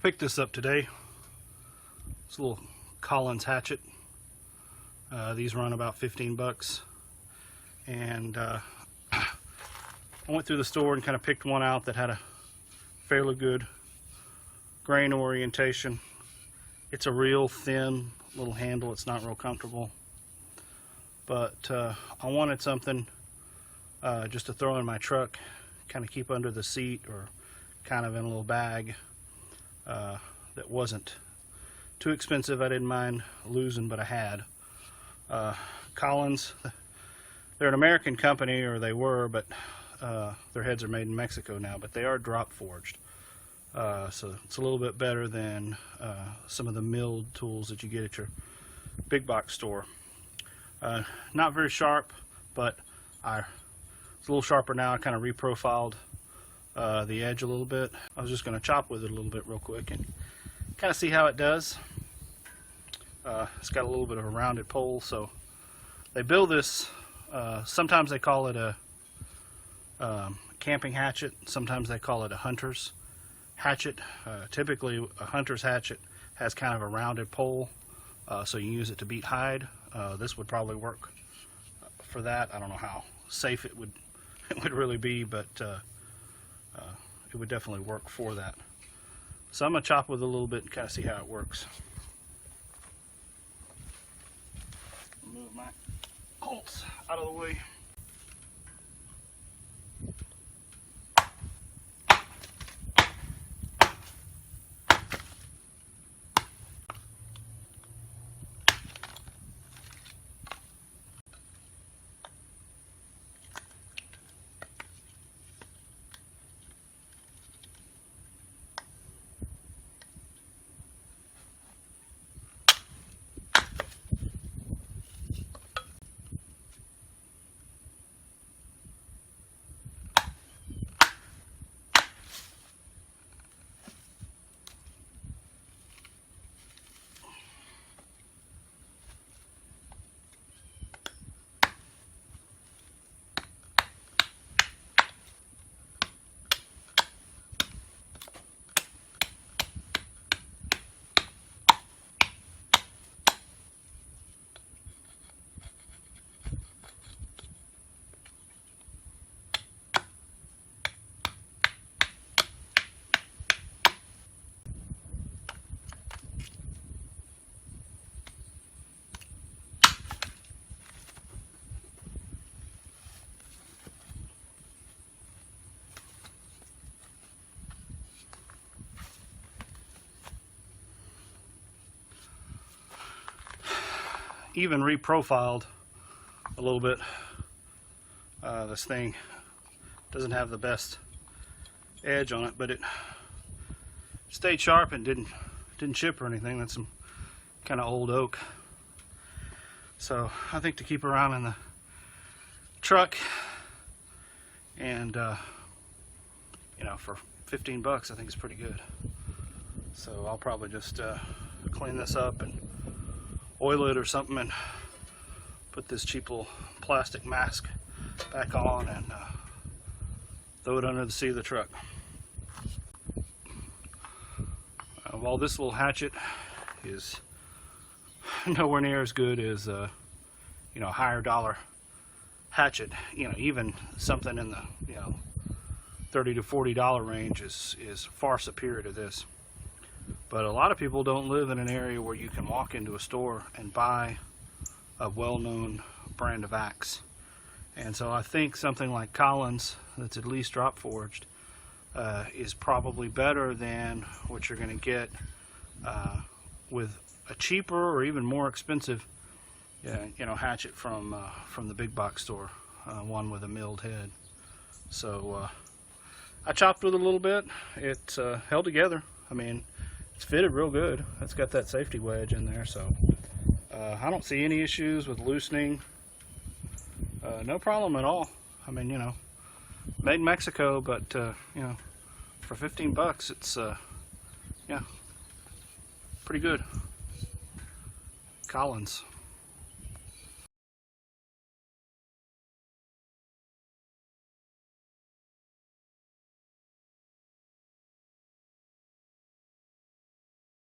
Picked this up today. It's a little Collins hatchet. These run about 15 bucks. And I went through the store and kind of picked one out that had a fairly good grain orientation. It's a real thin little handle. It's not real comfortable. But I wanted something just to throw in my truck, kind of keep under the seat or kind of in a little bag that wasn't too expensive. I didn't mind losing, but I had. Collins, they're an American company, or they were, but their heads are made in Mexico now, but they are drop forged. So it's a little bit better than some of the milled tools that you get at your big box store. Not very sharp, but it's a little sharper now. I kind of reprofiled the edge a little bit. I was just going to chop with it a little bit real quick and kind of see how it does. It's got a little bit of a rounded pole, so they build this. Sometimes they call it a camping hatchet. Sometimes they call it a hunter's hatchet. Typically, a hunter's hatchet has kind of a rounded pole, so you use it to beat hide. This would probably work for that. I don't know how safe it would really be, but it would definitely work for that. So I'm going to chop with it a little bit and kind of see how it works. Move my bolts out of the way. Even reprofiled a little bit. This thing doesn't have the best edge on it, but it stayed sharp and didn't chip or anything. That's some kind of old oak. So I think to keep around in the truck, and you know, for 15 bucks, I think it's pretty good. So I'll probably just clean this up and oil it or something and put this cheap little plastic mask back on and throw it under the seat of the truck. While this little hatchet is nowhere near as good as you know, a higher dollar hatchet, you know, even something in the, you know, $30 to $40 range is far superior to this. But a lot of people don't live in an area where you can walk into a store and buy a well-known brand of axe. And so I think something like Collins, that's at least drop forged, is probably better than what you're going to get with a cheaper or even more expensive, you know, hatchet from the big box store, one with a milled head. So I chopped with it a little bit. It held together. I mean, it's fitted real good. It's got that safety wedge in there, so I don't see any issues with loosening. No problem at all. I mean, you know, made in Mexico, but you know, for 15 bucks, it's yeah, pretty good. Collins.